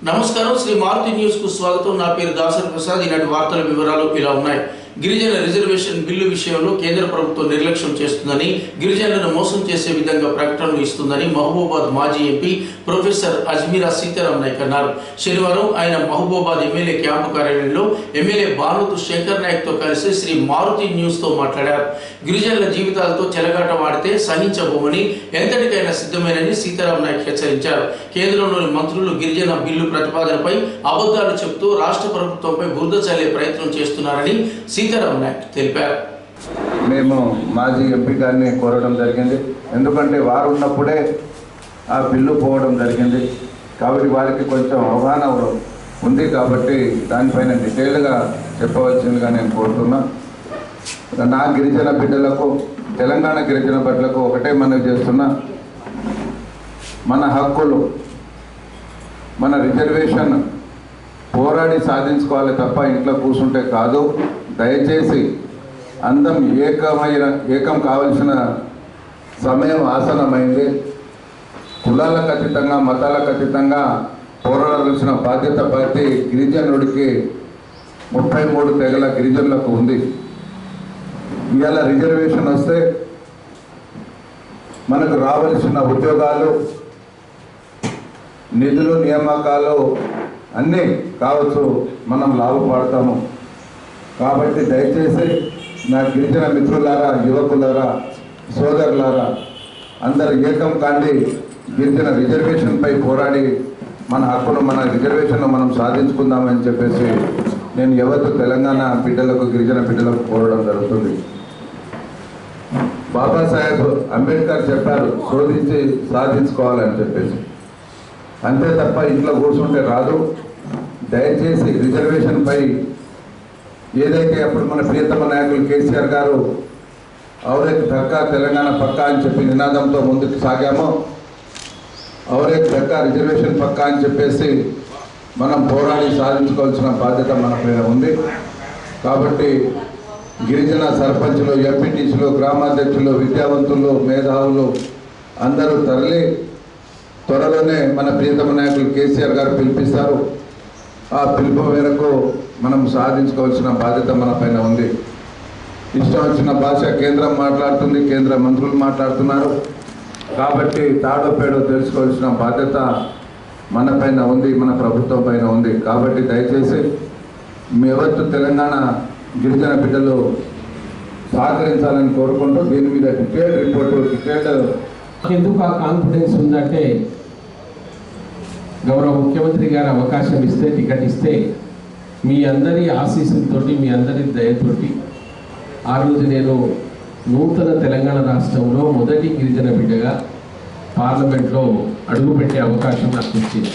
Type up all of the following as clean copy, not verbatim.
నమస్కారం శ్రీ మారుతి న్యూస్ కు స్వాగతం। నా పేరు దాసరి ప్రసాద్। ఈనాటి వార్తల వివరాలు ఇలా ఉన్నాయి। గిరిజన రిజర్వేషన్ బిల్లు విషయంలో కేంద్ర ప్రభుత్వం నిర్లక్ష్యం చేస్తుందని, గిరిజనులను మోసం చేసే విధంగా ప్రకటనలు ఇస్తుందని మహబూబాబాద్ మాజీ ఎంపీ ప్రొఫెసర్ అజ్మీరా సీతారాం నాయక్ అన్నారు। శనివారం ఆయన మహబూబాబాద్ ఎమ్మెల్యే క్యాంపు కార్యాలయంలో ఎమ్మెల్యే బాలుతు శంకర్ నాయక్ తో కలిసి శ్రీ మారుతి న్యూస్ తో మాట్లాడారు। గిరిజనుల జీవితాలతో చెలగాట వాడితే సహించబోమని, ఎంతటికైనా సిద్ధమేనని సీతారాం నాయక్ హెచ్చరించారు। కేంద్రంలోని మంత్రులు గిరిజన బిల్లు ప్రతిపాదనపై అబద్ధాలు చెబుతూ రాష్ట్ర ప్రభుత్వంపై బురద చల్లే ప్రయత్నం చేస్తున్నారని సీతారాం నాయక్ తెలిపారు। మేము మాజీ ఎంపీ గారిని కోరడం జరిగింది, ఎందుకంటే వారు ఉన్నప్పుడే ఆ బిల్లు పోవడం జరిగింది కాబట్టి వారికి కొంచెం అవగాహన ఉంది కాబట్టి దానిపైన డీటెయిల్గా చెప్పవలసిందిగా నేను కోరుతున్నా। నా గిరిజన బిడ్డలకు, తెలంగాణ గిరిజన బిడ్డలకు ఒకటే మనవి చేస్తున్నా, మన హక్కులు, మన రిజర్వేషన్ పోరాడి సాధించుకోవాలి తప్ప ఇంట్లో కూర్చుంటే కాదు। దయచేసి అందం ఏకం కావలసిన సమయం ఆసనమైంది। కులాలకు అతీతంగా, మతాలకు అతీతంగా పోరాడాల్సిన బాధ్యత ప్రతి గిరిజనుడికి 33 తెగల గిరిజనులకు ఉంది। ఇవాళ రిజర్వేషన్ వస్తే మనకు రావాల్సిన ఉద్యోగాలు, నిధులు, నియామకాలు అన్నీ కావచ్చు, మనం లాభపడతాము। కాబట్టి దయచేసి నా గిరిజన మిత్రులారా, యువకులారా, సోదరులారా అందరు ఏకం కాండి, గిరిజన రిజర్వేషన్పై పోరాడి మన హక్కును, మన రిజర్వేషన్ను మనం సాధించుకుందామని చెప్పేసి నేను యావత్తు తెలంగాణ బిడ్డలకు, గిరిజన బిడ్డలకు కోరడం జరుగుతుంది। బాబాసాహెబ్ అంబేద్కర్ చెప్పారు, శోధించి సాధించుకోవాలని చెప్పేసి, అంతే తప్ప ఇంట్లో కూర్చుంటే రాదు। దయచేసి రిజర్వేషన్పై ఏదైతే అప్పుడు మన ప్రియతమ నాయకులు కేసీఆర్ గారు ఔరేక్ ధక్కా తెలంగాణ పక్కా అని చెప్పి నినాదంతో ముందుకు సాగామో, ఔరేక్ ధక్కా రిజర్వేషన్ పక్కా అని చెప్పేసి మనం పోరాడి సాధించుకోవాల్సిన బాధ్యత మన పైన ఉంది। కాబట్టి గిరిజన సర్పంచులు, ఎంపీటీసీలు, గ్రామాధ్యక్షులు, విద్యావంతులు, మేధావులు అందరూ తరలి త్వరలోనే మన ప్రియతమ నాయకులు కేసీఆర్ గారు పిలిపిస్తారు। ఆ పిలుపు మేరకు మనం సాధించుకోవాల్సిన బాధ్యత మన పైన ఉంది। ఇష్టం వచ్చిన భాష కేంద్రం మాట్లాడుతుంది, కేంద్ర మంత్రులు మాట్లాడుతున్నారు కాబట్టి తాడో పేడో తెలుసుకోవాల్సిన బాధ్యత మన పైన ఉంది, మన ప్రభుత్వం పైన ఉంది। కాబట్టి దయచేసి మీ యావత్తు తెలంగాణ గిరిజన బిడ్డలు సహకరించాలని కోరుకుంటూ దీని మీద డీటెయిల్డ్ రిపోర్టు ఎందుకు ఆ కాన్ఫిడెన్స్ ఉందంటే, గౌరవ ముఖ్యమంత్రి గారు అవకాశం ఇస్తే, టికెట్ ఇస్తే మీ అందరి ఆశీస్సులతోటి, మీ అందరి దయతోటి ఆ రోజు నేను నూతన తెలంగాణ రాష్ట్రంలో మొదటి గిరిజన బిడ్డగా పార్లమెంట్లో అడుగుపెట్టే అవకాశం నాకు వచ్చింది।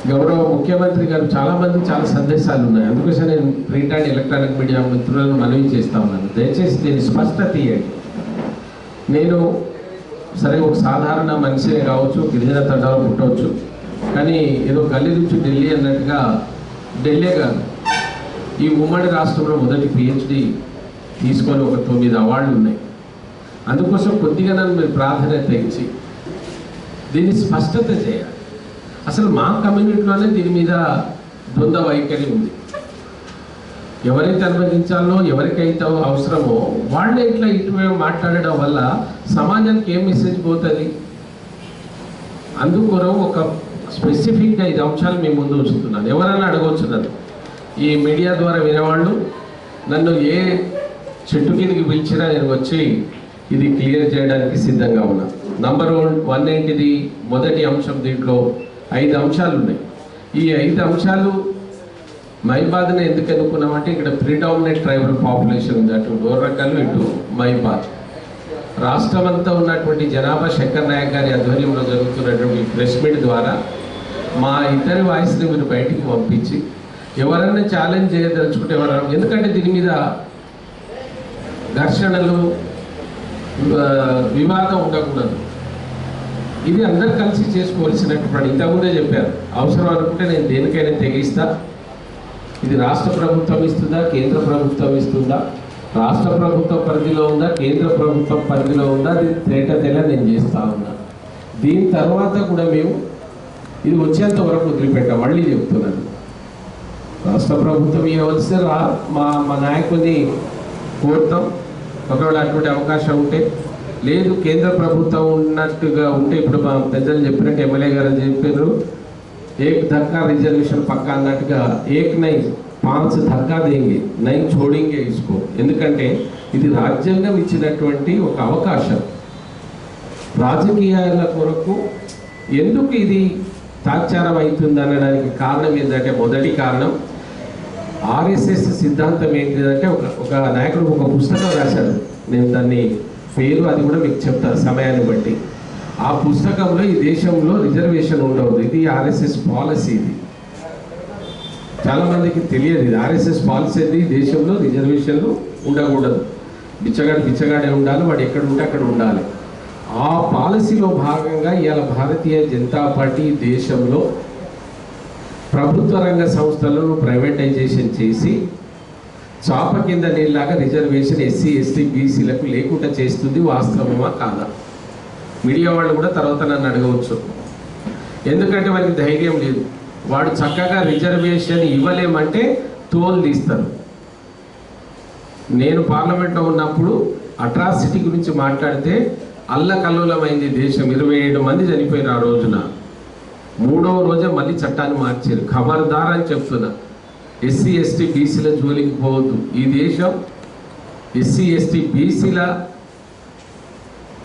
గౌరవ ముఖ్యమంత్రి గారు చాలా సందేశాలు ఉన్నాయి, అందుకోసం నేను ప్రింట్ అండ్ ఎలక్ట్రానిక్ మీడియా మిత్రులను మనవి చేస్తా ఉన్నాను, దయచేసి దీన్ని స్పష్టత ఇవ్వండి। నేను సరే ఒక సాధారణ మనిషే కావచ్చు, గిరిజన తండాలో పుట్టవచ్చు, కానీ ఏదో గల్లీ నుంచి ఢిల్లీ అన్నట్టుగా ఢిల్లీ కాదు, ఈ ఉమ్మడి రాష్ట్రంలో మొదటి PhD తీసుకొని ఒక 9 అవార్డులు ఉన్నాయి। అందుకోసం కొద్దిగా నన్ను మీరు ప్రాధాన్యత ఇచ్చి దీన్ని స్పష్టత చేయాలి। అసలు మా కమ్యూనిటీలోనే దీని మీద ద్వంద్వ వైఖరి ఉంది, ఎవరైతే అనుమతించాలో, ఎవరికైతే అవసరమో వాళ్ళే ఇట్లా ఇటువైపు మాట్లాడడం వల్ల సమాజానికి ఏం మెసేజ్ పోతుంది? అందుకొరకు ఒక స్పెసిఫిక్గా 5 అంశాలు మీ ముందు ఉంచుతున్నాను, ఎవరైనా అడగవచ్చు నన్ను, ఈ మీడియా ద్వారా వినేవాళ్ళు నన్ను ఏ చెట్టు కిందకి పిలిచినా నేను వచ్చి ఇది క్లియర్ చేయడానికి సిద్ధంగా ఉన్నా। నంబర్ 1 ఏంటిది? మొదటి అంశం, దీంట్లో 5 అంశాలు ఉన్నాయి। ఈ 5 అంశాలు మైబాద్ని ఎందుకు ఎన్నుకున్నామంటే ఇక్కడ ప్రిడామినెంట్ ట్రైబల్ పాపులేషన్ ఉంది, అటు డోర్రకల్, ఇటు మైబాద్। రాష్ట్రం అంతా ఉన్నటువంటి జనాభా శంకర్ నాయక్ గారి ఆధ్వర్యంలో జరుగుతున్నటువంటి ప్రెస్ మీట్ ద్వారా మా ఇద్దరి వాయిస్ని మీరు బయటికి పంపించి ఎవరైనా ఛాలెంజ్ చేయదలుచుకుంటే ఎవరైనా, ఎందుకంటే దీని మీద ఘర్షణలు, వివాదం ఉండకూడదు, ఇది అందరు కలిసి చేసుకోవాల్సినటువంటి, ఇంతకుముందే చెప్పారు, అవసరం అనుకుంటే నేను దేనికైనా తెగిస్తా। ఇది రాష్ట్ర ప్రభుత్వం ఇస్తుందా, కేంద్ర ప్రభుత్వం ఇస్తుందా, రాష్ట్ర ప్రభుత్వం పరిధిలో ఉందా, కేంద్ర ప్రభుత్వం పరిధిలో ఉందా, అది తేట తెల్ల నేను చేస్తూ ఉన్నా। దీని తర్వాత కూడా మేము ఇది వచ్చేంత వరకు వదిలిపెట్టాం. మళ్ళీ చెప్తున్నాను, రాష్ట్ర ప్రభుత్వం ఇవ్వవలసి మా నాయకుడిని కోరుతాం. ఒకవేళ అటువంటి అవకాశం ఉంటే, లేదు కేంద్ర ప్రభుత్వం ఉన్నట్టుగా ఉంటే, ఇప్పుడు మా పెద్దలు చెప్పినట్టు ఎమ్మెల్యే గారు చెప్పారు, ఏక్ ధక్కా రిజర్వేషన్ పక్కా అన్నట్టుగా, ఏక్ నై 5 ధక్కా దేంగే, నై చోడింగే ఇసుకో. ఎందుకంటే ఇది రాజ్యాంగం ఇచ్చినటువంటి ఒక అవకాశం. రాజకీయాల కొరకు ఎందుకు ఇది తాత్సారం అవుతుంది అనడానికి కారణం ఏంటంటే, మొదటి కారణం ఆర్ఎస్ఎస్ సిద్ధాంతం ఏంటిదంటే, ఒక నాయకుడు ఒక పుస్తకం రాశాడు, నేను దాన్ని పేరు అది కూడా మీకు చెప్తాను సమయాన్ని బట్టి. ఆ పుస్తకంలో ఈ దేశంలో రిజర్వేషన్ ఉండవద్దు, ఇది ఆర్ఎస్ఎస్ పాలసీ. ఇది చాలామందికి తెలియదు, ఇది ఆర్ఎస్ఎస్ పాలసీ. ఇది దేశంలో రిజర్వేషన్లు ఉండకూడదు, బిచ్చగాడే ఉండాలి, వాడు ఎక్కడ ఉంటే అక్కడ ఉండాలి. ఆ పాలసీలో భాగంగా ఇవాళ భారతీయ జనతా పార్టీ దేశంలో ప్రభుత్వ రంగ సంస్థలను ప్రైవేటైజేషన్ చేసి చాప కింద నీళ్ళలాగా రిజర్వేషన్ ఎస్సీ ఎస్టీ బీసీలకు లేకుండా చేస్తుంది. వాస్తవమా కాదా? మీడియా వాళ్ళు కూడా తర్వాత నన్ను అడగవచ్చు, ఎందుకంటే వారికి ధైర్యం లేదు. వాడు చక్కగా రిజర్వేషన్ ఇవ్వలేమంటే తోలు తీస్తారు. నేను పార్లమెంట్లో ఉన్నప్పుడు అట్రాసిటీ గురించి మాట్లాడితే అల్లకల్లోలమైంది దేశం. 27 మంది చనిపోయారు ఆ రోజున. 3వ రోజే మళ్ళీ చట్టాన్ని మార్చారు. ఖబర్దార్ అని చెప్తున్నా, ఎస్సీ ఎస్టీ బీసీల జోలికి పోవద్దు. ఈ దేశం ఎస్సీ ఎస్టీ బీసీల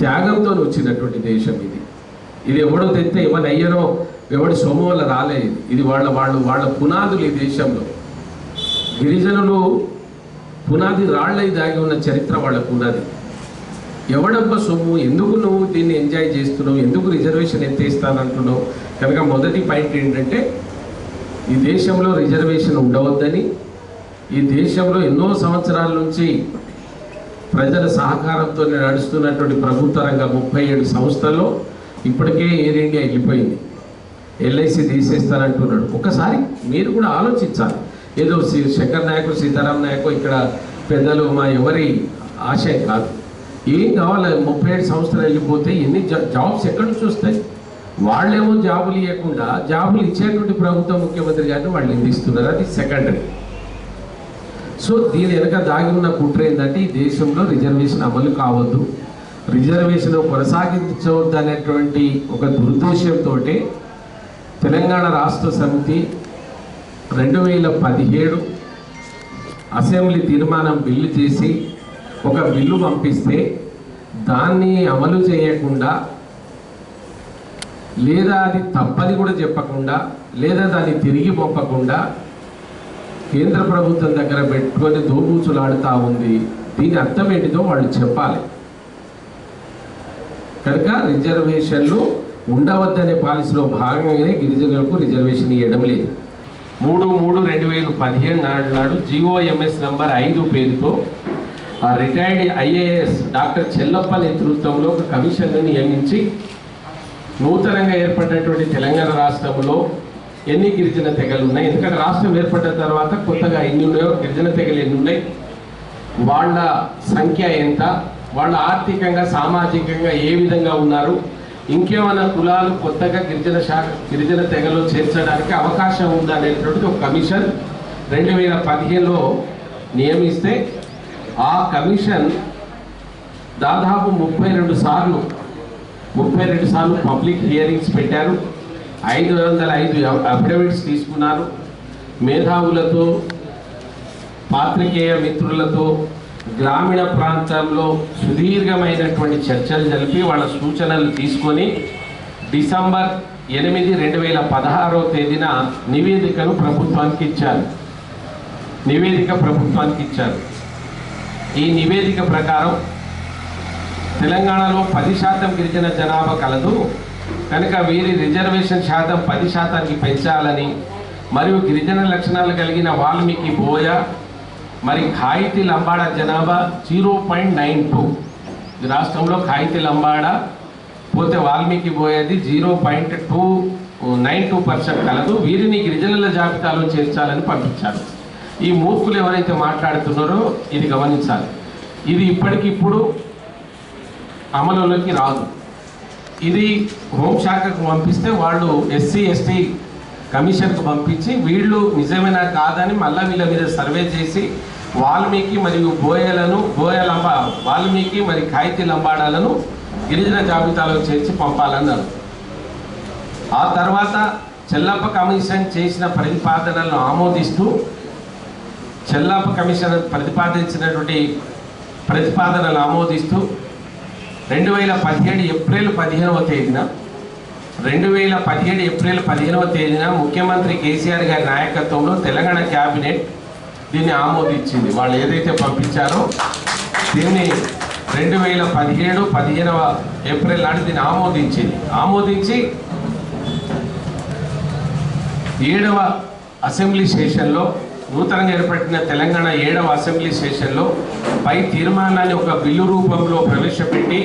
త్యాగంతో వచ్చినటువంటి దేశం ఇది. ఇది ఎవడో తెస్తే ఎవరి అయ్యనో ఎవడి సొమ్ము వల్ల రాలేదు. ఇది వాళ్ళ పునాదులు. ఈ దేశంలో గిరిజనులు పునాది రాళ్ళై దాగి ఉన్న చరిత్ర వాళ్ళకు ఉన్నది. ఎవడబ్బ సొమ్ము, ఎందుకు నువ్వు దీన్ని ఎంజాయ్ చేస్తున్నావు, ఎందుకు రిజర్వేషన్ ఎత్తేస్తానంటున్నావు? కనుక మొదటి పాయింట్ ఏంటంటే, ఈ దేశంలో రిజర్వేషన్ ఉండవద్దని, ఈ దేశంలో ఎన్నో సంవత్సరాల నుంచి ప్రజల సహకారంతో నడుస్తున్నటువంటి ప్రభుత్వ రంగ 37 సంస్థల్లో ఇప్పటికే ఎయిర్ ఇండియా వెళ్ళిపోయింది. ఎల్ఐసి తీసేస్తానంటున్నాడు. ఒకసారి మీరు కూడా ఆలోచించాలి. ఏదో శంకర్ నాయకు సీతారాం నాయకు ఇక్కడ పెద్దలు మా ఎవరి ఆశయం కాదు. ఏం కావాలి, 37 సంవత్సరాలు వెళ్ళిపోతే ఎన్ని జాబ్స్ ఎక్కడి నుంచి వస్తాయి? వాళ్ళేమో జాబులు ఇవ్వకుండా జాబులు ఇచ్చేటువంటి ప్రభుత్వం ముఖ్యమంత్రి గారిని వాళ్ళు నిందిస్తున్నారు. అది సెకండరీ. సో దీని వెనక దాగి ఉన్న కుట్ర ఏంటంటే, ఈ దేశంలో రిజర్వేషన్ అమలు కావద్దు, రిజర్వేషన్ కొనసాగించవద్దు అనేటువంటి ఒక దురుద్దేశంతో తెలంగాణ రాష్ట్ర సమితి 2017 అసెంబ్లీ తీర్మానం బిల్లు చేసి ఒక బిల్లు పంపిస్తే దాన్ని అమలు చేయకుండా, లేదా అది తప్పని కూడా చెప్పకుండా, లేదా దాన్ని తిరిగి పంపకుండా కేంద్ర ప్రభుత్వం దగ్గర పెట్టుకొని దోబూచులాడుతూ ఉంది. దీని అర్థం ఏంటిదో వాళ్ళు చెప్పాలి. కనుక రిజర్వేషన్లు ఉండవద్దనే పాలసీలో భాగంగానే గిరిజనులకు రిజర్వేషన్ ఇవ్వడం లేదు. 3/3/2017 నాడు GOMS నంబర్ 5 పేరుతో రిటైర్డ్ IAS డాక్టర్ చెల్లప్ప నేతృత్వంలో ఒక కమిషన్ను నియమించి నూతనంగా ఏర్పడినటువంటి తెలంగాణ రాష్ట్రంలో ఎన్ని గిరిజన తెగలు ఉన్నాయి, ఎందుకంటే రాష్ట్రం ఏర్పడిన తర్వాత కొత్తగా ఎన్ని ఉన్నాయో, గిరిజన తెగలు ఎన్ని ఉన్నాయి, వాళ్ళ సంఖ్య ఎంత, వాళ్ళ ఆర్థికంగా సామాజికంగా ఏ విధంగా ఉన్నారు, ఇంకేమైనా కులాలు కొత్తగా గిరిజన తెగలో చేర్చడానికి అవకాశం ఉందా అనేటువంటిది ఒక కమిషన్ 2015లో నియమిస్తే, ఆ కమిషన్ దాదాపు 32 సార్లు పబ్లిక్ హియరింగ్స్ పెట్టారు. 505 అఫిడవిట్స్ తీసుకున్నారు. మేధావులతో, పాత్రికేయ మిత్రులతో గ్రామీణ ప్రాంతంలో సుదీర్ఘమైనటువంటి చర్చలు జరిపి వాళ్ళ సూచనలు తీసుకొని డిసెంబర్ 8, 2016వ తేదీన నివేదిక ప్రభుత్వానికి ఇచ్చారు. ఈ నివేదిక ప్రకారం తెలంగాణలో 10% గిరిజన జనాభా కలదు, కనుక వీరి రిజర్వేషన్ శాతం 10%కి పెంచాలని, మరియు గిరిజన లక్షణాలు కలిగిన వాల్మీకి బోయ మరి ఖాయితీ లంబాడ జనాభా 0.92, రాష్ట్రంలో ఖాయితీ లంబాడ పోతే వాల్మీకి బోయేది 0.292% కలదు, వీరిని గిరిజనుల జాబితాలో చేర్చాలని పంపించారు. ఈ మూర్ఖులు ఎవరైతే మాట్లాడుతున్నారో ఇది గమనించాలి. ఇది ఇప్పటికిప్పుడు అమలులోకి రాదు. ఇది హోంశాఖకు పంపిస్తే వాళ్ళు ఎస్సీ ఎస్టీ కమిషన్కు పంపించి వీళ్ళు నిజమేనా కాదని మళ్ళీ వీళ్ళ మీద సర్వే చేసి వాల్మీకి మరియు వాల్మీకి మరి ఖాయితీ లంబాడాలను గిరిజన జాబితాలో చేర్చి పంపాలన్నారు. ఆ తర్వాత చెల్లప్ప కమిషన్ చేసిన ప్రతిపాదనలను ఆమోదిస్తూ చెల్లప్ప కమిషన్ ప్రతిపాదించినటువంటి ప్రతిపాదనలు ఆమోదిస్తూ 2017 ఏప్రిల్ 15వ తేదీన ముఖ్యమంత్రి కేసీఆర్ గారి నాయకత్వంలో తెలంగాణ క్యాబినెట్ దీన్ని ఆమోదించింది. వాళ్ళు ఏదైతే పంపించారో దీన్ని 2017 15వ ఏప్రిల్ నాడు దీన్ని ఆమోదించి 7వ అసెంబ్లీ సెషన్లో నూతనంగా ఏర్పడిన తెలంగాణ 7వ అసెంబ్లీ సెషన్లో పై తీర్మానాన్ని ఒక బిల్లు రూపంలో ప్రవేశపెట్టి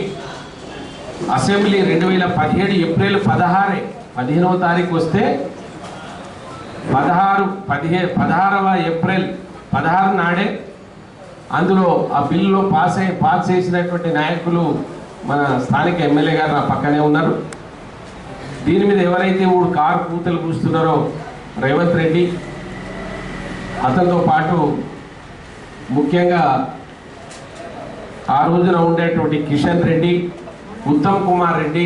అసెంబ్లీ 2017 ఏప్రిల్ 15వ తారీఖు వస్తే 16వ ఏప్రిల్ 16 నాడే అందులో ఆ బిల్లులో పాస్ చేసినటువంటి నాయకులు మన స్థానిక ఎమ్మెల్యే గారు నా పక్కనే ఉన్నారు. దీని మీద ఎవరైతే కారు కూతలు కూస్తున్నారో రేవంత్ రెడ్డి, అతనితో పాటు ముఖ్యంగా ఆ రోజున ఉండేటువంటి కిషన్ రెడ్డి, ఉత్తమ్ కుమార్ రెడ్డి,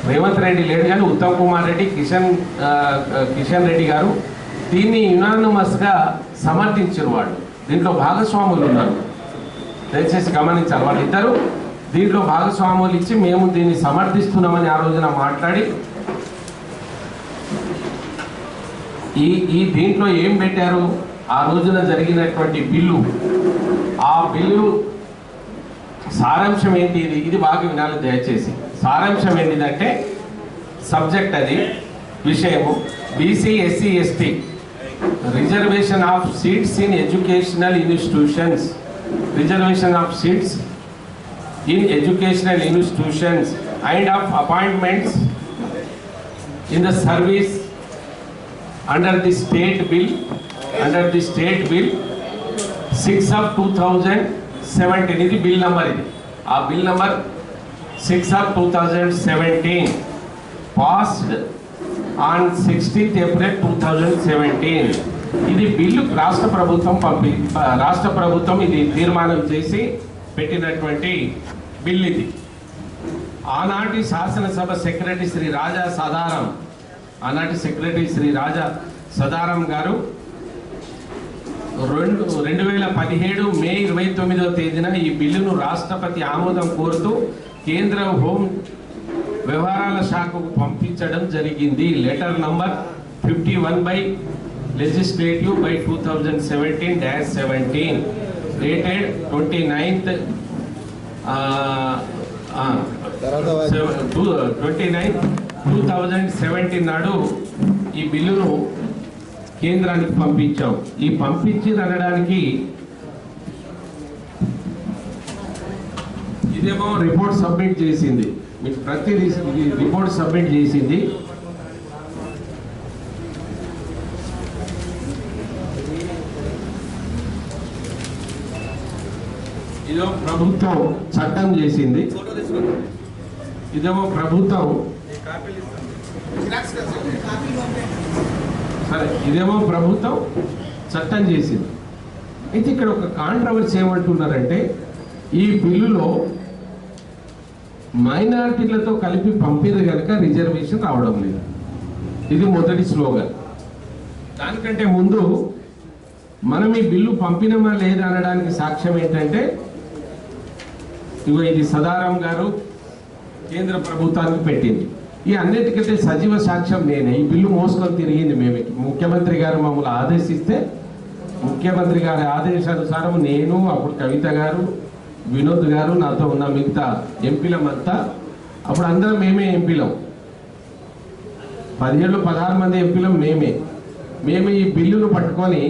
రేవంత్ రెడ్డి లేడు కానీ ఉత్తమ్ కుమార్ రెడ్డి, కిషన్ రెడ్డి గారు దీన్ని యునానిమస్గా సమర్థించారు. వాళ్ళు దీంట్లో భాగస్వాములు ఉన్నారు, దయచేసి గమనించాలి. వాళ్ళిద్దరూ దీంట్లో భాగస్వాములు ఇచ్చి మేము దీన్ని సమర్థిస్తున్నామని ఆ రోజున మాట్లాడి ఈ దీంట్లో ఏం పెట్టారు, ఆ రోజున జరిగినటువంటి బిల్లు, ఆ బిల్లు సారాంశం ఏంటి, ఇది బాగా వినాలి దయచేసి. సారాంశం ఏంటిదంటే సబ్జెక్ట్ అది విషయము BC SC ST reservation of seats in educational institutions, reservation of seats in educational institutions and of appointments in the service under the state bill 6 of 2017. ఇది బిల్ నంబర్, ఇది ఆ bill number 6 of 2017 passed on 16th April 2017. ఇది bill రాష్ట్ర ప్రభుత్వం ఇది తీర్మానం చేసి పెట్టినటువంటి బిల్. ఇది ఆనాటి శాసనసభ సెక్రటరీ శ్రీ రాజా సదారం గారు 2017 మే 29వ తేదీన ఈ బిల్లును రాష్ట్రపతి ఆమోదం కోరుతూ కేంద్ర హోం వ్యవహారాల శాఖకు పంపించడం జరిగింది. Letter number 51 by legislative by 2017-17 dated 29th 2017 నాడు ఈ బిల్లును కేంద్రానికి పంపించాం. ఈ అనడానికి ఇదేమో రిపోర్ట్ సబ్మిట్ చేసింది, మీకు ప్రతిదీ రిపోర్ట్ సబ్మిట్ చేసింది. ఇదో ప్రభుత్వం చట్టం చేసింది, ఇదేమో ప్రభుత్వం సరే, ఇదేమో ప్రభుత్వం చట్టం చేసింది. అయితే ఇక్కడ ఒక కాంట్రవర్సీ ఏమంటున్నారంటే ఈ బిల్లులో మైనారిటీలతో కలిపి పంపిన కనుక రిజర్వేషన్ రావడం లేదు. ఇది మొదటి స్లోగన్. దానికంటే ముందు మనం ఈ బిల్లు పంపినమా లేదా అనడానికి సాక్ష్యం ఏంటంటే ఇది సదారం గారు కేంద్ర ప్రభుత్వానికి పెట్టింది. ఈ అన్నిటికంటే సజీవ సాక్ష్యం నేనే. ఈ బిల్లు మోసుకొని తిరిగింది మేమే. ముఖ్యమంత్రి గారు మమ్మల్ని ఆదేశిస్తే ముఖ్యమంత్రి గారి ఆదేశానుసారం నేను, అప్పుడు కవిత గారు, వినోద్ గారు, నాతో ఉన్న మిగతా ఎంపీలమంతా, అప్పుడు అందరం మేమే ఎంపీలం, 16 మంది ఎంపీలం మేమే ఈ బిల్లును పట్టుకొని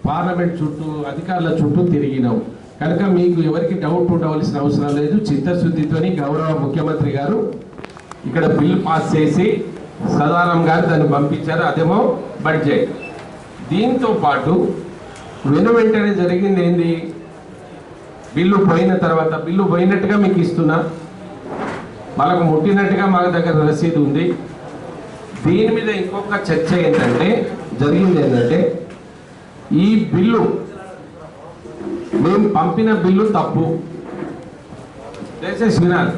పార్లమెంట్ చుట్టూ అధికారుల చుట్టూ తిరిగినాం. కనుక మీకు ఎవరికి డౌట్ ఉండవలసిన అవసరం లేదు. చిత్తశుద్ధితోని గౌరవ ముఖ్యమంత్రి గారు ఇక్కడ బిల్లు పాస్ చేసి సదారం గారు దాన్ని పంపించారు. అదేమో బడ్జెట్. దీంతో పాటు వెంటనే జరిగింది ఏంది, బిల్లు పోయిన తర్వాత, బిల్లు పోయినట్టుగా మీకు ఇస్తున్నా, వాళ్ళకు ముట్టినట్టుగా మా దగ్గర రసీదు ఉంది. దీని మీద ఇంకొక చర్చ ఏంటంటే జరిగింది ఏంటంటే ఈ బిల్లు మేము పంపిన బిల్లు తప్పు. దయచేసి వినాలి.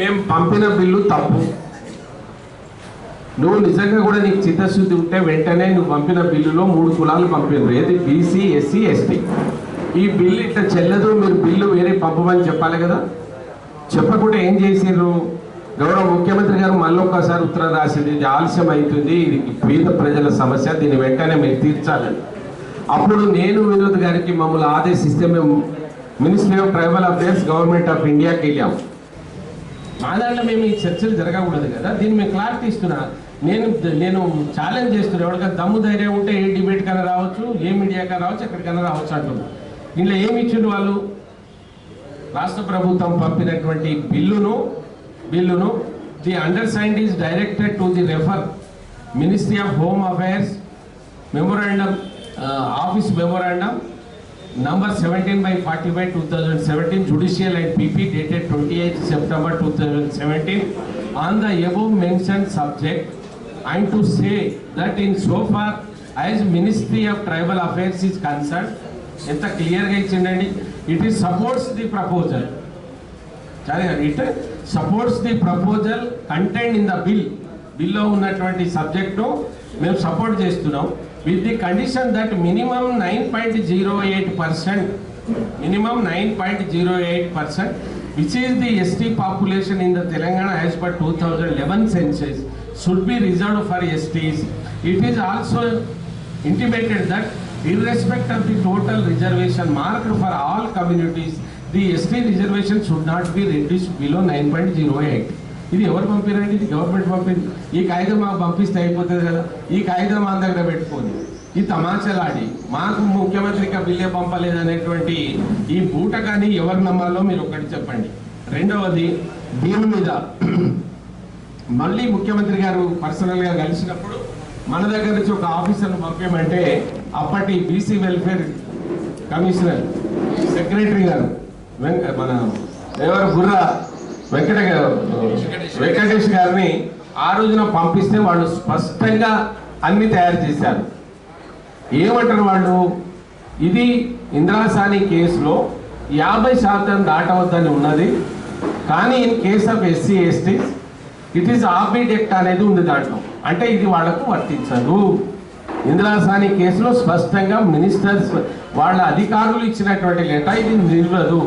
మేము పంపిన బిల్లు తప్పు. నువ్వు నిజంగా కూడా నీకు చిత్తశుద్ధి ఉంటే వెంటనే నువ్వు పంపిన బిల్లులో 3 కులాలు పంపినారు. ఏది బీసీ, ఎస్సీ, ఎస్టీ. ఈ బిల్లు ఇట్లా చెల్లదు, మీరు బిల్లు వేరే పంపమని చెప్పాలి కదా. చెప్పకుండా ఏం చేసిర్రు? గౌరవ ముఖ్యమంత్రి గారు మళ్ళీ ఒక్కసారి ఉత్తరం రాసింది, ఇది ఆలస్యం అవుతుంది, ఇది పేద ప్రజల సమస్య, దీన్ని వెంటనే మీరు తీర్చాలని. అప్పుడు నేను వినోద్ గారికి మమ్మల్ని ఆదేశిస్తే మేము ministry of tribal affairs government of ఇండియాకి వెళ్ళాము. మా దాంట్లో మేము ఈ చర్చలు జరగకూడదు కదా, దీన్ని మేము క్లారిటీ ఇస్తున్నా. నేను ఛాలెంజ్ చేస్తున్నా, ఎవరికైనా దమ్ము ధైర్యం ఉంటే ఏ డిబేట్ కన్నా రావచ్చు, ఏ మీడియా కన్నా రావచ్చు, ఎక్కడికైనా రావచ్చు అంటున్నారు. ఇంట్లో ఏమి ఇచ్చిండు వాళ్ళు? రాష్ట్ర ప్రభుత్వం పంపినటువంటి బిల్లును the undersigned is directed to the refer ministry of home affairs memorandum office memorandum number 17/45/2017 judicial and PP dated 28 September 2017 on the above mentioned subject, and to say that in so far as Ministry of Tribal Affairs is concerned, ఎంత క్లియర్గా ఇచ్చిండండి. It is supports the proposal. It supports the proposal contained in the bill. బిల్లో ఉన్నటువంటి subject మేము support చేస్తున్నాం. with the condition that minimum 9.08%, which is the ST population in the Telangana as per 2011 census, should be reserved for STs. It is also intimated that irrespective of the total reservation marked for all communities, the ST reservation should not be reduced below 9.08. ఇది ఎవరు పంపిరండి? ఇది government పంపింది. ఈ కాగితం మాకు పంపిస్తే అయిపోతుంది కదా. ఈ కాగితం మా దగ్గర పెట్టుకొని ఈ తమాషలాడి మాకు ముఖ్యమంత్రికి బిల్లే పంపలేదు అనేటువంటి ఈ బూటకాన్ని ఎవరు నమ్మాలో మీరు ఒకటి చెప్పండి. రెండవది, దీని మీద మళ్ళీ ముఖ్యమంత్రి గారు పర్సనల్గా కలిసినప్పుడు మన దగ్గర నుంచి ఒక ఆఫీసర్ను పంపేమంటే అప్పటి బీసీ వెల్ఫేర్ కమిషనర్ సెక్రటరీ గారు మన ఎవరు బుర్రా వెంకటేష్ గారిని ఆ రోజున పంపిస్తే వాళ్ళు స్పష్టంగా అన్ని తయారు చేశారు. ఏమంటారు వాళ్ళు? ఇది ఇందిరాసాని కేసులో 50% దాటవద్దని ఉన్నది, కానీ in case of SC STs it is ఆర్బిడెక్ట్ అనేది ఉంది దాంట్లో. అంటే ఇది వాళ్లకు వర్తించదు. ఇందిరాసాని కేసులో స్పష్టంగా మినిస్టర్స్ వాళ్ళ అధికారులు ఇచ్చినటువంటి లెటర్ ఇది నిలవదు.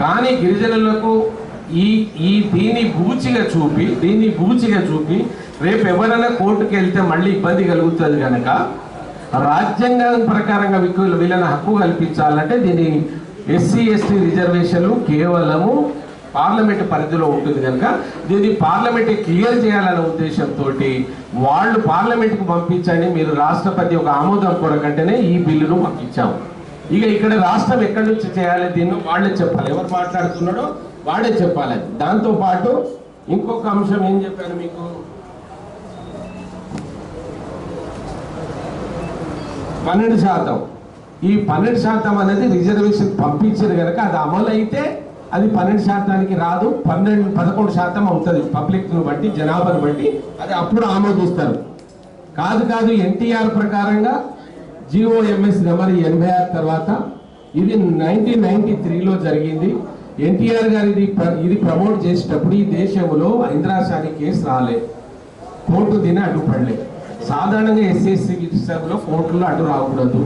కానీ గిరిజనులకు దీన్ని బూచిగా చూపి రేపు ఎవరైనా కోర్టుకు వెళ్తే మళ్ళీ ఇబ్బంది కలుగుతుంది కనుక రాజ్యాంగం ప్రకారంగా వీళ్ళని హక్కు కల్పించాలంటే దీని ఎస్సీ ఎస్టీ రిజర్వేషన్లు కేవలము పార్లమెంట్ పరిధిలో ఉంటుంది కనుక దీన్ని పార్లమెంట్ క్లియర్ చేయాలనే ఉద్దేశంతో వాళ్ళు పార్లమెంట్కు పంపించండి, మీరు రాష్ట్రపతి ఒక ఆమోదం కొరకంటేనే ఈ బిల్లును పంపించాము. ఇక ఇక్కడ రాష్ట్రం ఎక్కడి నుంచి చేయాలి దీన్ని వాళ్ళే చెప్పాలి. ఎవరు మాట్లాడుతున్నాడో వాడే చెప్పాలి. దాంతోపాటు ఇంకొక అంశం ఏం చెప్పాను మీకు, 12%. ఈ 12% అనేది రిజర్వేషన్ పంపించారు కనుక అది అమలు అయితే అది 12%కి రాదు, 11% అవుతుంది. పబ్లిక్ను బట్టి జనాభాను బట్టి అది అప్పుడు ఆమోదిస్తారు. కాదు ఎన్టీఆర్ ప్రకారంగా GOMS నెంబర్ 86 తర్వాత ఇది 1993లో జరిగింది. ఎన్టీఆర్ గారు ఇది ప్రమోట్ చేసేటప్పుడు ఈ దేశంలో ఇందిరాసాని కేసు రాలే, కోర్టు దీన్ని అడ్డుపడలే. సాధారణంగా ఎస్సీ విషయంలో కోర్టులో అడ్డు రాకూడదు,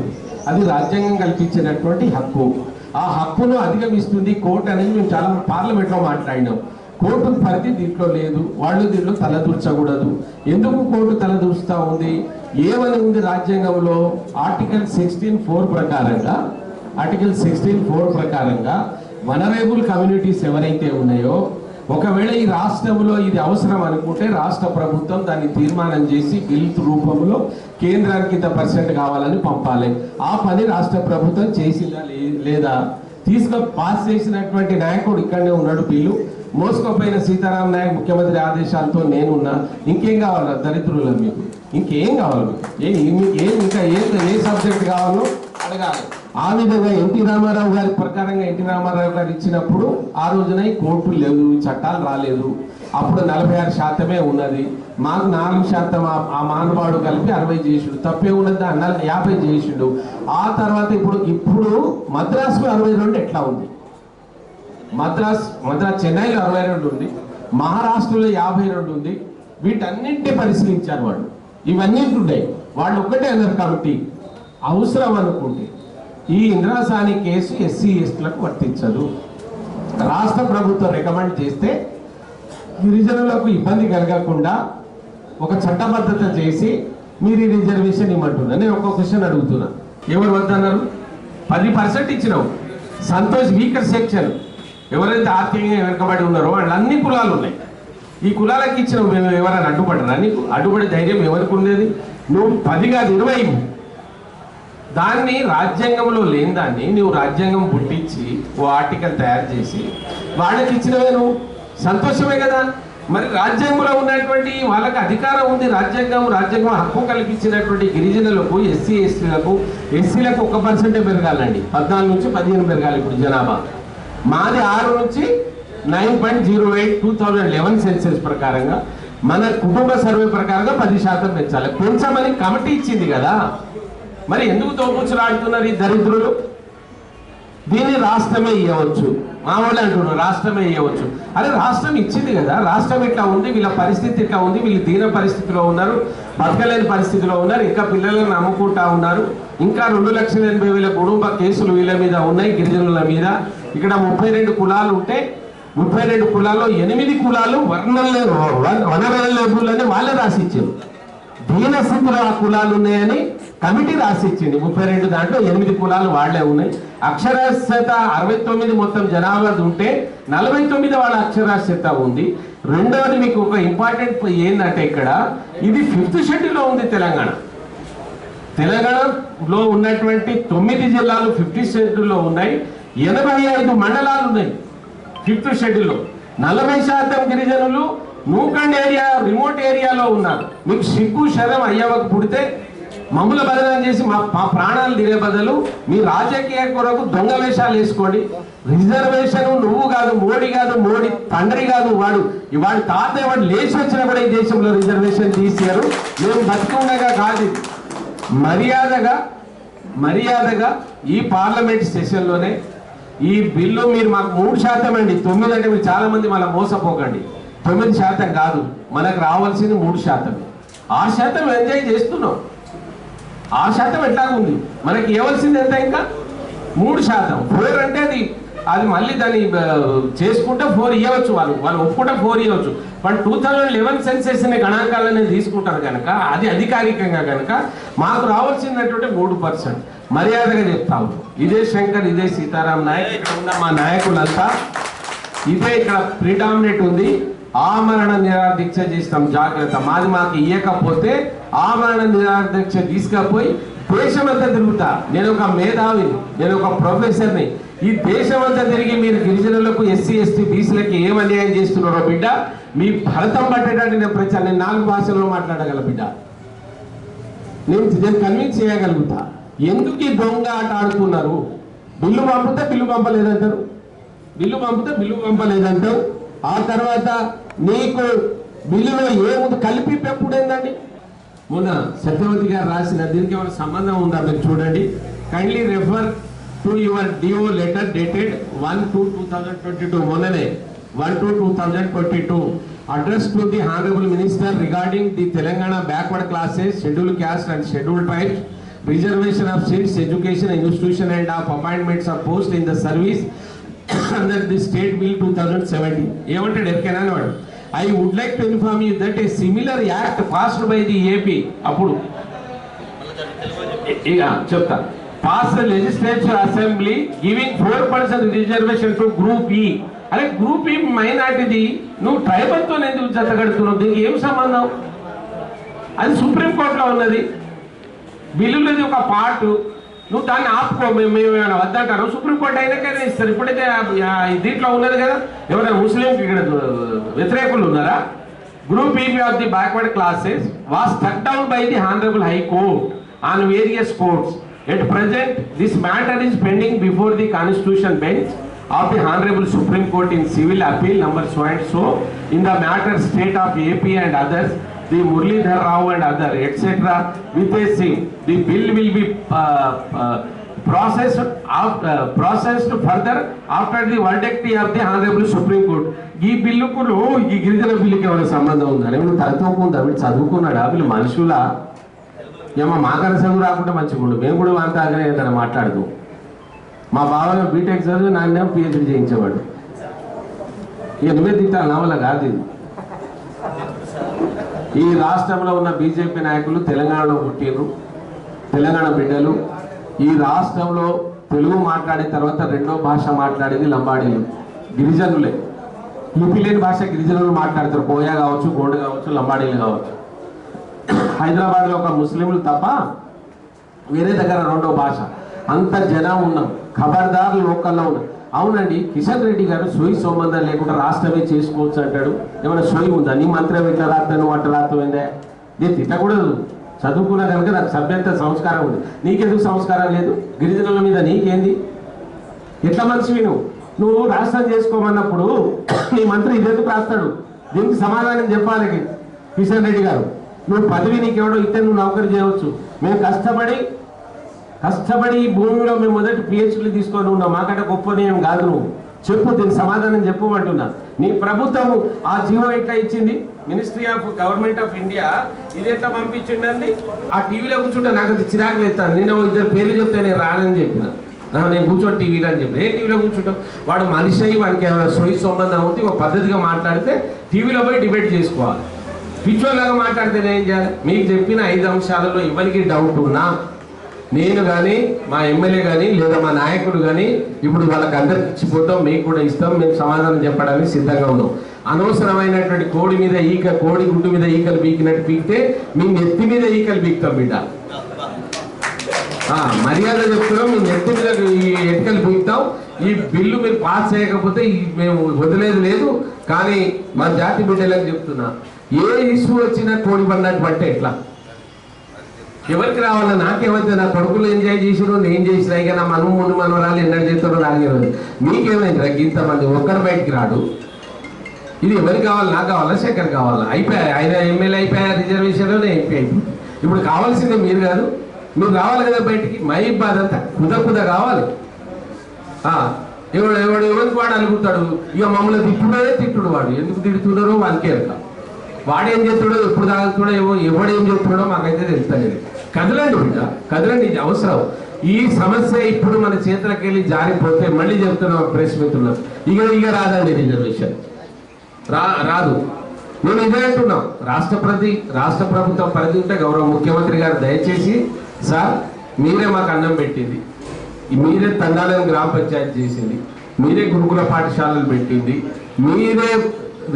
అది రాజ్యాంగం కల్పించినటువంటి హక్కు. ఆ హక్కును అధిగమిస్తుంది కోర్టు అనేది మేము చాలా పార్లమెంట్లో మాట్లాడినాం. కోర్టు పరిధి దీంట్లో లేదు, వాళ్ళు దీంట్లో తలదూర్చకూడదు. ఎందుకు కోర్టు తలదూర్చుతా ఉంది? ఏమని ఉంది రాజ్యాంగంలో? ఆర్టికల్ 16(4) ప్రకారంగా వనరేబుల్ కమ్యూనిటీస్ ఎవరైతే ఉన్నాయో ఒకవేళ ఈ రాష్ట్రంలో ఇది అవసరం అనుకుంటే రాష్ట్ర ప్రభుత్వం దాన్ని తీర్మానం చేసి బిల్ రూపంలో కేంద్రానికి ఇంత % కావాలని పంపాలి. ఆ పని రాష్ట్ర ప్రభుత్వం చేసిందా లేదా? పాస్ చేసినటువంటి నాయకుడు ఇక్కడనే ఉన్నాడు. బిల్లు మోసుకోపోయిన సీతారాం నాయక్ ముఖ్యమంత్రి ఆదేశాలతో నేనున్నా. ఇంకేం కావాలి దరిద్రులు? మీకు ఇంకేం కావాలి? ఇంకా ఏ సబ్జెక్ట్ కావాలో అడగాలి. ఆ విధంగా ఎన్టీ రామారావు గారి ప్రకారంగా ఎన్టీ రామారావు గారు ఇచ్చినప్పుడు ఆ రోజున కోర్టులు లేవు, చట్టాలు రాలేదు. అప్పుడు 46% ఉన్నది. మాకు 4% ఆ మానవాడు కలిపి 60 చేసిండు. తప్పే ఉన్నది 50 చేసిండు. ఆ తర్వాత ఇప్పుడు మద్రాసు 62 ఎట్లా ఉంది? మద్రాస్ చెన్నైలో 62 ఉంది, మహారాష్ట్రలో 52 ఉంది. వీటన్నింటినీ పరిశీలించారు వాళ్ళు. ఇవన్నీ ఉన్నాయి. వాళ్ళు ఒక్కటే అన్నారు కమిటీ, అవసరం అనుకుంటే ఈ ఇంద్రాసాని కేసు ఎస్సీ ఎస్టీలకు వర్తించదు. రాష్ట్ర ప్రభుత్వం రికమెండ్ చేస్తే గిరిజనులకు ఇబ్బంది కలగకుండా ఒక చట్టబద్ధత చేసి మీరు ఈ రిజర్వేషన్ ఇవ్వమంటున్నారు. నేను ఒక క్వశ్చన్ అడుగుతున్నా, ఎవరు వద్దన్నారు? 10% ఇచ్చినావు. సంతోష్ వీకర్ సెక్షన్ ఎవరైతే ఆర్థికంగా వెనుకబడి ఉన్నారో వాళ్ళు అన్ని కులాలు ఉన్నాయి. ఈ కులాలకు ఇచ్చిన మేము ఎవరైనా అడ్డుపడరా? నీకు అడ్డుపడే ధైర్యం ఎవరికి ఉండేది? నువ్వు 10 కాదు 20 దాన్ని రాజ్యాంగంలో లేని దాన్ని నువ్వు రాజ్యాంగం పుట్టించి ఓ ఆర్టికల్ తయారు చేసి వాళ్ళకి ఇచ్చినవే నువ్వు సంతోషమే కదా. మరి రాజ్యాంగంలో ఉన్నటువంటి వాళ్ళకి అధికారం ఉంది. రాజ్యాంగం హక్కు కల్పించినటువంటి గిరిజనులకు ఎస్సీ ఎస్టీలకు ఎస్సీలకు 1% పెరగాలండి. 14 నుంచి 15 పెరగాలి. ఇప్పుడు జనాభా మాది 6 నుంచి 9.08 2011 సెన్సెస్ ప్రకారంగా మన కుటుంబ సర్వే ప్రకారంగా 10% పెంచాలి. పెంచమని కమిటీ ఇచ్చింది కదా. మరి ఎందుకు తోపుచ్చులాడుతున్నారు ఈ దరిద్రులు? దీన్ని రాష్ట్రమే ఇవ్వచ్చు. మా వాళ్ళు అంటున్నారు రాష్ట్రమే ఇవ్వచ్చు. అరే రాష్ట్రం ఇచ్చింది కదా. రాష్ట్రం ఇట్లా ఉంది, వీళ్ళ పరిస్థితి ఇట్లా ఉంది, వీళ్ళు దీన పరిస్థితిలో ఉన్నారు, బతకలేని పరిస్థితిలో ఉన్నారు, ఇంకా పిల్లలను నమ్ముకుంటా ఉన్నారు, ఇంకా 2,80,000 కుటుంబ కేసులు వీళ్ళ మీద ఉన్నాయి, గిరిజనుల మీద. ఇక్కడ 32 కులాలు ఉంటే 32 కులాల్లో 8 కులాలు వనరలేబుల్ వాళ్ళే రాసిచ్చారు. దీన స్థితిలో ఆ కులాలు ఉన్నాయని కమిటీ రాసిచ్చింది. 32 దాంట్లో 8 కులాలు వాళ్లే ఉన్నాయి. అక్షరాస్యత 69 మొత్తం జనాభా ఉంటే 49 వాళ్ళ అక్షరాస్యత ఉంది. రెండవది మీకు ఒక ఇంపార్టెంట్ ఏంటంటే ఇక్కడ ఇది 5th షెడ్యూల్లో ఉంది. తెలంగాణలో ఉన్నటువంటి 9 జిల్లాలు 5th షెడ్యూల్లో ఉన్నాయి. 85 మండలాలు ఉన్నాయి 5th షెడ్యూల్లో. 40% గిరిజనులు నూకండ్ ఏరియా, రిమోట్ ఏరియాలో ఉన్నారు. మీకు సిగ్గు శరం అయ్యవకు పుడితే మమ్మల్ని బదనాం చేసి మా ప్రాణాలు తినే బదులు మీ రాజకీయ కొరకు దొంగ వేషాలు వేసుకోండి. రిజర్వేషన్ నువ్వు కాదు, మోడీ తండ్రి కాదు, వాడి తాత వాడు లేచి వచ్చినా కూడా ఈ దేశంలో రిజర్వేషన్ తీసారు. మేము బతికుండగా కాదు. మర్యాదగా ఈ పార్లమెంట్ సెషన్లోనే ఈ బిల్లు మీరు మాకు 3% అండి. 9 అంటే మీరు చాలా మంది మళ్ళీ మోసపోకండి. 9% కాదు, మనకు రావాల్సింది 3%. 6% ఎంజాయ్ చేస్తున్నాం. 6% ఎట్లాగుంది, మనకి ఇవ్వాల్సింది ఎంత? ఇంకా 3%. 4 అంటే అది మళ్ళీ దాన్ని చేసుకుంటే 4 ఇవ్వచ్చు. వాళ్ళు ఒప్పుకుంటే 4 ఇవ్వచ్చు. బట్ 2011 సెన్సెస్ అనే గణాంకాలనే తీసుకుంటారు కనుక అది అధికారికంగా కనుక మాకు రావాల్సినటువంటి 3%. మర్యాదగా చెప్తాము. ఇదే శంకర్, ఇదే సీతారాం నాయక్, ఇక్కడ ఉన్న మా నాయకులంతా ఇదే ఇక్కడ ప్రిడామినేట్ ఉంది. ఆమరణ నిరాహార దీక్ష చేస్తాం. జాగ్రత్త, మాకు ఇవ్వకపోతే ఆమరణ నిరాహార దీక్ష తీసుకపోయి దేశమంతా తిరుగుతా. నేను ఒక మేధావిని, నేను ఒక ప్రొఫెసర్ని. ఈ దేశమంతా తిరిగి మీరు గిరిజనులకు, ఎస్సీ ఎస్టీ బీసీలకి ఏం అన్యాయం చేస్తున్నారో బిడ్డ మీ భరతం పట్టేటట్టు నేను నేను 4 భాషల్లో మాట్లాడగల బిడ్డ. నేను కన్విన్స్ చేయగలుగుతా. ఎందుకు ఈ దొంగ ఆట ఆడుతున్నారు? బిల్లు పంపితే బిల్లు పంపలేదంటారు, బిల్లు పంపలేదంటారు. ఆ తర్వాత నీకు బిల్లులో ఏముంది కలిపి పెప్పుడు ఏందండి? మొన్న సత్యవతి గారు రాసిన దీనికి ఏమైనా సంబంధం ఉందా మీరు చూడండి. Kindly refer to your DO letter dated 1/2/2022. మొన్ననే 1/2/2022 address to the honorable minister regarding the Telangana backward classes, scheduled caste and scheduled tribes, reservation of seats, education, institution and of appointments of post in the service under the state bill 2017. ఏమంటాడు ఎరికైనా వాడు? I would like to inform you that a similar act passed by the AP అప్పుడు చెప్తా passed the legislature assembly giving 4% reservation to group E. అరే group ఈ మైనార్టీది నువ్వు ట్రైబల్తో ఎందుకు జతగడుతున్నావు? దీనికి ఏం సంబంధం? అది సుప్రీంకోర్టులో ఉన్నది. బిల్లులది ఒక పార్ట్, నువ్వు దాన్ని ఆపుకో. మేము ఏమైనా వద్దంటారు, సుప్రీంకోర్టు అయినాకనే ఇస్తారు. ఇప్పుడైతే దీంట్లో ఉన్నది కదా. ఎవరైనా ముస్లింకి ఇక్కడ వ్యతిరేకులు ఉన్నారా? Group EB of the backward classes was stuck down by the honourable high court on various courts. At present this matter is pending before the constitution bench of the Honorable Supreme Court in Civil Appeal number so and so in the matter State of AP and others, the Muralidhar Rao and other, etc. with a same. The bill will be processed further after the verdict of the Honorable Supreme Court. ఈ బిల్లుకు ఈ గిరిజన బిల్లుకి ఏమైనా సంబంధం ఉందని వీళ్ళు తలతోకుందా, వీళ్ళు చదువుకున్నాడా, వీళ్ళు మనుషులా? ఏమో మాకన చదువు రాకుండా మంచిగా ఉండు, మేము కూడా అంత ఆగ్రహంగా మాట్లాడదు. మా బావ బీటెక్ చదివి నాన్నేమో పిహెచ్డీ చేయించేవాడు. ఇక నువ్వే తింటాను నా వల్ల కాదు ఇది. ఈ రాష్ట్రంలో ఉన్న బీజేపీ నాయకులు తెలంగాణలో పుట్టినరు, తెలంగాణ బిడ్డలు. ఈ రాష్ట్రంలో తెలుగు మాట్లాడిన తర్వాత రెండో భాష మాట్లాడేది లంబాడీలు, గిరిజనులే. లిపి లేని భాష గిరిజనులు మాట్లాడతారు, కోయా కావచ్చు, గోండు కావచ్చు, లంబాడీలు కావచ్చు. హైదరాబాద్లో ఒక ముస్లింలు తప్ప వేరే దగ్గర రెండో భాష. అంత జనం ఉన్నాం, ఖబర్దార్ లోకల్లో ఉన్నాం. అవునండి, కిషన్ రెడ్డి గారు సోయి సంబంధం లేకుండా రాష్ట్రమే చేసుకోవచ్చు అంటాడు. ఏమైనా సోయి ఉందా? నీ మంత్రం ఎట్లా రాస్తాను, వంట రాస్తాయిందే? నేను తిట్టకూడదు, చదువుకున్నా కనుక నాకు సభ్యత సంస్కారం ఉంది. నీకెందుకు సంస్కారం లేదు? గిరిజనుల మీద నీకేంది? ఎట్లా మనిషివి నువ్వు రాష్ట్రం చేసుకోమన్నప్పుడు నీ మంత్రి ఇదెందుకు రాస్తాడు? దీనికి సమాధానం చెప్పాలి కిషన్ రెడ్డి గారు. నువ్వు పదవి నీకెవడో ఇస్తే నువ్వు నౌకరీ చేయవచ్చు. మేము కష్టపడి ఈ భూమిలో మేము మొదటి పిహెచ్డీలు తీసుకొని ఉన్నాం. మాకంటే గొప్పది ఏం కాదు. నువ్వు చెప్పు, దీనికి సమాధానం చెప్పు అంటున్నా. నీ ప్రభుత్వం ఆ జీవో ఎట్లా ఇచ్చింది? Ministry of government of India ఇది ఎట్లా పంపించిండండి? ఆ టీవీలో కూర్చుంటే నాకు అది చిరాకు వేస్తాను. నేను ఇద్దరు పేర్లు చెప్తే నేను రానని చెప్పిన, నేను కూర్చోండి టీవీలో అని చెప్పి. ఏ టీవీలో కూర్చుంటాం? వాడు మనిషి అయ్యి వాడికి ఏమైనా సోయి సంబంధం అవుతుంది, ఒక పద్ధతిగా మాట్లాడితే టీవీలో పోయి డిబేట్ చేసుకోవాలి. పిచ్చోలాగా మాట్లాడితే నేను చేయాలి? మీకు చెప్పిన 5 అంశాలలో ఎవరికి డౌట్ ఉన్నా నేను కానీ మా ఎమ్మెల్యే కానీ లేదా మా నాయకుడు కానీ ఇప్పుడు వాళ్ళకి అందరికి ఇచ్చిపోతాం, మీకు కూడా ఇస్తాం. మేము సమాధానం చెప్పడానికి సిద్ధంగా ఉన్నాం. అనవసరమైనటువంటి కోడి గుడ్డు మీద ఈకలు పీకినట్టు పీకితే మీ నెత్తి మీద ఈకలు పీకుతాం బిడ్డ. మర్యాద చెప్తున్నాం, మీ నెత్తి మీద ఈ ఎటుకలు పీకుతాం. ఈ బిల్లు మీరు పాస్ చేయకపోతే మేము వదిలేదు లేదు. కానీ మా జాతి బిడ్డలకు చెప్తున్నా, ఏ ఇష్యూ వచ్చినా కోడి పడినట్టు పట్టే ఎట్లా? ఎవరికి రావాలా? నాకేమైతే నా కొడుకులు ఎంజాయ్ చేసిరు, నేను చేసిన. ఇక నా ముందు మనవరాలు ఎన్నడూ చేస్తారో నాకేమైంది. మీకేమైంది? ఇంతమంది ఒక్కరు బయటికి రాడు. ఇది ఎవరికి కావాలి? నాకు కావాలా, శేఖర్ కావాలా? అయిపోయాయి, ఆయన ఎమ్మెల్యే అయిపోయా, రిజర్వేషన్లోనే అయిపోయింది. ఇప్పుడు కావాల్సిందే మీరు కాదు, మీరు రావాలి కదా బయటికి. మై బాధ అంతా కుద కావాలి. ఎవరికి వాడు అనుకుంటాడు, ఇక మమ్మల్ని తిట్టుడు వాడు. ఎందుకు తిడుతున్నారో వాళ్ళకే ఎరక. వాడేం చేస్తాడో, ఎప్పుడు తాగుతాడో, ఎవడేం చేస్తున్నాడో మాకైతే తెలుస్తలేదు. కదలండి బిడ్డ, కదలండి, ఇది అవసరం. ఈ సమస్య ఇప్పుడు మన చేతులకు వెళ్ళి జారిపోతే మళ్ళీ చెప్తున్నాం ప్రెస్ మిత్రులు, ఇక రాదండి రిజర్వేషన్, రాదు. మేము ఇదే అంటున్నాం. రాష్ట్ర ప్రభుత్వం పరిధి ఉంటే గౌరవ ముఖ్యమంత్రి గారు దయచేసి, సార్ మీరే మాకు అన్నం పెట్టింది, మీరే తండాలను గ్రామ పంచాయతీ చేసింది, మీరే గురుకుల పాఠశాలలు పెట్టింది, మీరే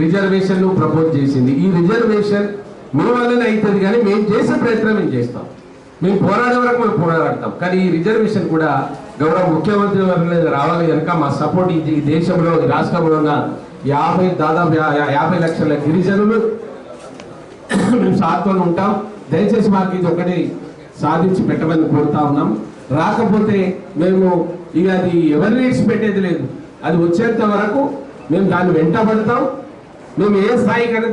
రిజర్వేషన్ ప్రపోజ్ చేసింది. ఈ రిజర్వేషన్ మీ వల్లనే అవుతుంది, కానీ మేము చేసే ప్రయత్నం మేము చేస్తాం. మేము పోరాడే వరకు మేము పోరాడతాం. కానీ ఈ రిజర్వేషన్ కూడా గౌరవ ముఖ్యమంత్రి వారి రావాలి కనుక మా సపోర్ట్. ఈ దేశంలో, ఈ రాష్ట్రంలో ఉన్న దాదాపు 50 లక్షల గిరిజనులు మేము సాత్తో ఉంటాం. దయచేసి మాకు ఇది ఒకటి సాధించి పెట్టమని కోరుతా ఉన్నాం. రాకపోతే మేము ఇక అది ఎవరిని విడిచిపెట్టేది లేదు. అది వచ్చేంత వరకు మేము దాన్ని వెంటబడతాం. మేము ఏ స్థాయికైనా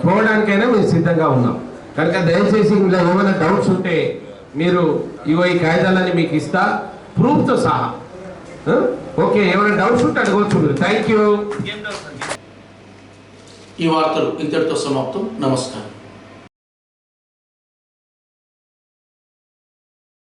పోవడానికైనా మేము సిద్ధంగా ఉన్నాం. కనుక దయచేసి ఇలా ఏమైనా డౌట్స్ ఉంటే మీరు ఈ కాగితాలని మీకు ఇస్తా, ప్రూఫ్తో సహా. ఓకే, ఏమైనా డౌట్స్ ఉంటే అడగవచ్చు మీరు. Thank you. ఈ వార్తలు ఇంతటితో సమాప్తం. నమస్కారం.